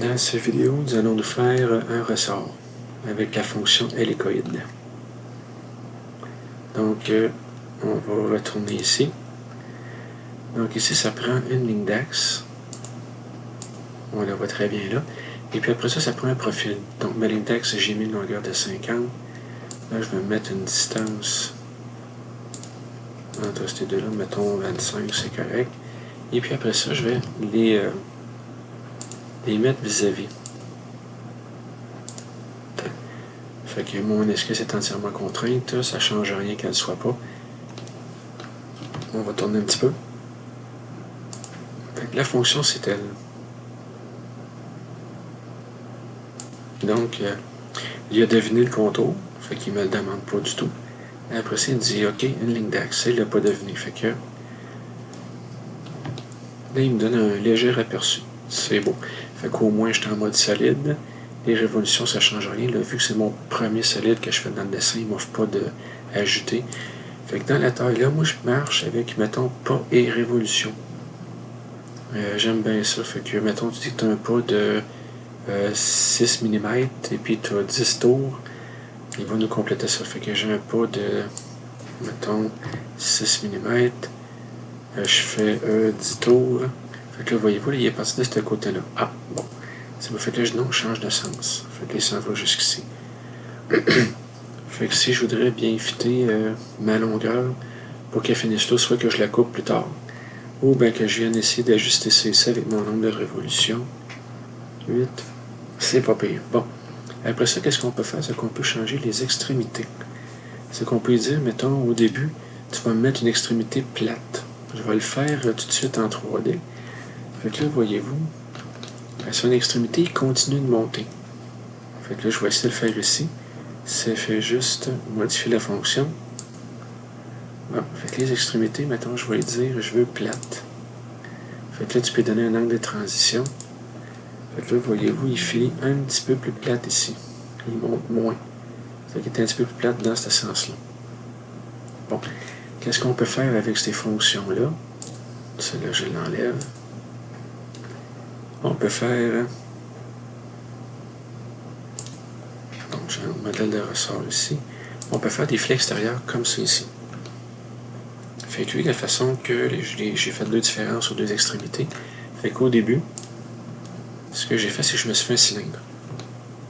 Dans cette vidéo, nous allons nous faire un ressort avec la fonction hélicoïde. Donc, on va retourner ici. Donc ici, ça prend une ligne d'axe. On la voit très bien là. Et puis après ça, ça prend un profil. Donc ma ligne d'axe, j'ai mis une longueur de 50. Là, je vais mettre une distance entre ces deux-là. Mettons 25, c'est correct. Et puis après ça, je vais les mettre vis-à-vis. Fait que mon esquisse est entièrement contrainte, ça ne change rien qu'elle ne soit pas. On va tourner un petit peu. Fait que la fonction, c'est elle. Donc, il a deviné le contour, fait qu'il ne me le demande pas du tout. Et après ça, il dit OK, une ligne d'axe, il ne l'a pas deviné. Fait que là, il me donne un léger aperçu. C'est beau. Fait qu'au moins, je suis en mode solide. Les révolutions, ça ne change rien. Là, vu que c'est mon premier solide que je fais dans le dessin, il ne m'offre pas d'ajouter. Fait que dans la taille là, moi je marche avec, mettons, pas et révolution. J'aime bien ça. Fait que, mettons, tu dis que tu as un pas de 6 mm et puis tu as 10 tours. Il va nous compléter ça. Fait que j'ai un pas de, mettons, 6 mm. Je fais 10 tours. Fait que là, voyez-vous, il est parti de ce côté-là. Ah, bon. Ça me fait que là, non, je change de sens. Fait que là, ça va jusqu'ici. Fait que si je voudrais bien fitter ma longueur pour qu'elle finisse là, soit que je la coupe plus tard, ou bien que je vienne essayer d'ajuster ça avec mon nombre de révolutions. 8. C'est pas pire. Bon. Après ça, qu'est-ce qu'on peut faire? C'est qu'on peut changer les extrémités. C'est qu'on peut dire, mettons, au début, tu vas me mettre une extrémité plate. Je vais le faire tout de suite en 3D. Fait que là, voyez-vous, son extrémité, il continue de monter. Fait que là, je vais essayer de le faire ici. Ça fait juste modifier la fonction. Bon, fait que les extrémités, maintenant, je vais dire, je veux plate. Fait que là, tu peux donner un angle de transition. Fait que là, voyez-vous, il finit un petit peu plus plate ici. Il monte moins. Fait qu'il est un petit peu plus plate dans ce sens-là. Bon, qu'est-ce qu'on peut faire avec ces fonctions-là? Celle-là, je l'enlève. On peut faire... Donc, j'ai un modèle de ressort ici. On peut faire des filets extérieurs comme ça ici. Fait que lui, la façon que j'ai fait deux différences aux deux extrémités. Fait qu'au début, ce que j'ai fait, c'est que je me suis fait un cylindre.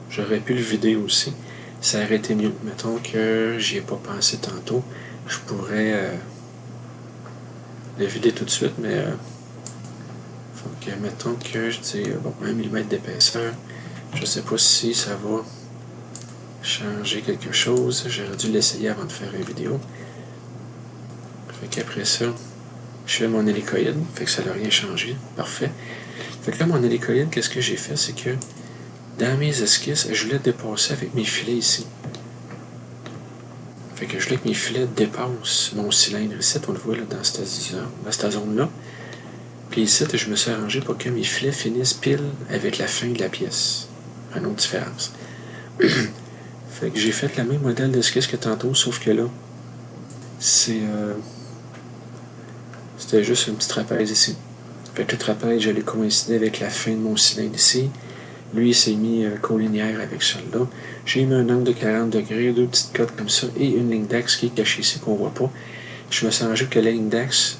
J'aurais pu le vider aussi. Ça aurait été mieux. Mettons que j'y ai pas pensé tantôt. Je pourrais le vider tout de suite, mais faut que, mettons que je dis, bon, 1 mm d'épaisseur. Je sais pas si ça va changer quelque chose. J'aurais dû l'essayer avant de faire une vidéo. Fait qu'après ça, je fais mon hélicoïde. Fait que ça n'a rien changé. Parfait. Fait que là, mon hélicoïde, qu'est-ce que j'ai fait? C'est que dans mes esquisses, je voulais dépasser avec mes filets ici. Fait que je voulais que mes filets dépassent mon cylindre ici. On le voit là, dans cette zone-là. Puis ici, je me suis arrangé pour que mes filets finissent pile avec la fin de la pièce. Une autre différence. Fait que j'ai fait le même modèle d'esquisse que tantôt, sauf que là, c'était juste un petit trapèze ici. Fait que le trapèze, j'allais coïncider avec la fin de mon cylindre ici. Lui, il s'est mis collinéaire avec celle-là. J'ai mis un angle de 40 degrés, deux petites cotes comme ça, et une ligne d'axe qui est cachée ici, qu'on ne voit pas. Je me suis arrangé que la ligne d'axe,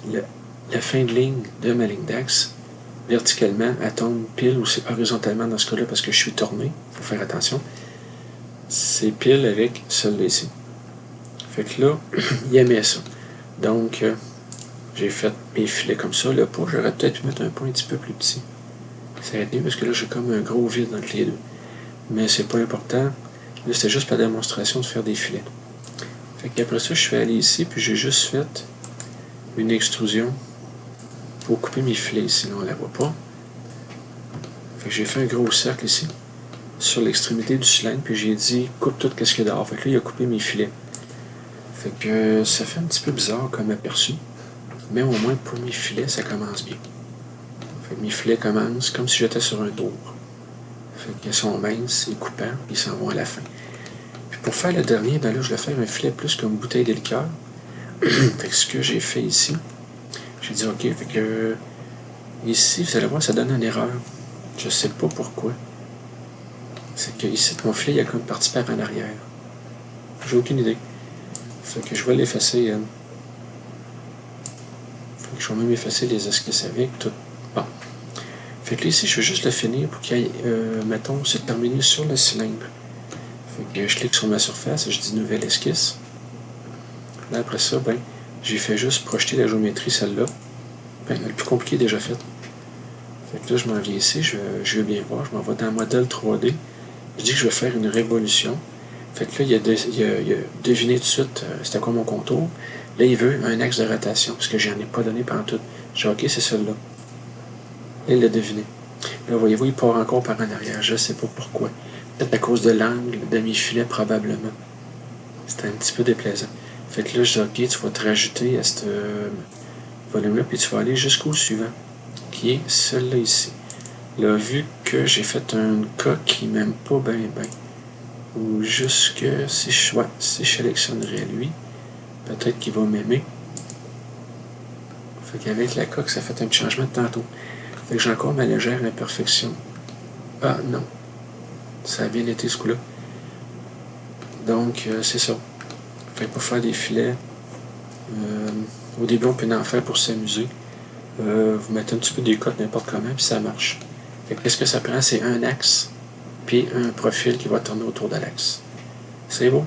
la fin de ligne de ma ligne d'axe, verticalement, elle tombe pile ou c'est horizontalement dans ce cas-là, parce que je suis tourné, il faut faire attention. C'est pile avec celle-là ici. Fait que là, il aimait ça. Donc, j'ai fait mes filets comme ça. Le pas, j'aurais peut-être pu mettre un point un petit peu plus petit. Ça va être mieux parce que là, j'ai comme un gros vide entre les deux. Mais c'est pas important. Là, c'était juste par démonstration de faire des filets. Fait qu'après ça, je suis allé ici, puis j'ai juste fait une extrusion pour couper mes filets ici. Là, on la voit pas. Fait que j'ai fait un gros cercle ici, sur l'extrémité du cylindre, puis j'ai dit, coupe tout ce qu'il y a dehors. Fait que là, il a coupé mes filets. Fait que ça fait un petit peu bizarre comme aperçu. Mais au moins, pour mes filets, ça commence bien. Fait que mes filets commencent comme si j'étais sur un tour. Fait qu'ils sont minces et coupants, puis ils s'en vont à la fin. Puis pour faire le dernier, ben là, je vais faire un filet plus comme une bouteille de liqueur. Fait que ce que j'ai fait ici, j'ai dit OK, fait que ici, vous allez voir, ça donne une erreur. Je sais pas pourquoi. C'est que ici, mon filet, il y a comme une partie par en arrière. J'ai aucune idée. Fait que je vais l'effacer. Fait que je vais même effacer les esquisses avec, tout. Bon. Fait que là, ici, je vais juste le finir pour qu'il y ait, mettons, c'est terminé sur le cylindre. Fait que je clique sur ma surface et je dis nouvelle esquisse. Là, après ça, ben, j'ai fait juste projeter la géométrie, celle-là. Ben, le plus compliqué est déjà fait. Fait que là, je m'en viens ici, je veux bien voir, je m'en vais dans modèle 3D. Je dis que je vais faire une révolution. Fait que là, il a deviné tout de suite c'était quoi mon contour. Là, il veut un axe de rotation, parce que je n'en ai pas donné pendant tout. J'ai dit, OK, c'est celui-là. Là, il l'a deviné. Là, voyez-vous, il part encore par en arrière. Je ne sais pas pourquoi. Peut-être à cause de l'angle de mes filets, probablement. C'était un petit peu déplaisant. Fait que là, je dis, OK, tu vas te rajouter à ce volume-là, puis tu vas aller jusqu'au suivant, qui est celui-là ici. Là, vu que j'ai fait un cas qui m'aime pas bien, ou juste que si je sélectionnerais lui, peut-être qu'il va m'aimer. Fait qu'avec la coque, ça fait un petit changement de tantôt. Fait que j'ai encore ma légère imperfection. Ah non, ça a bien été ce coup-là. Donc, c'est ça. Fait que pour faire des filets, au début, on peut en faire pour s'amuser. Vous mettez un petit peu des cotes n'importe comment, puis ça marche. Fait que qu'est-ce que ça prend? C'est un axe, puis un profil qui va tourner autour de l'axe. C'est beau?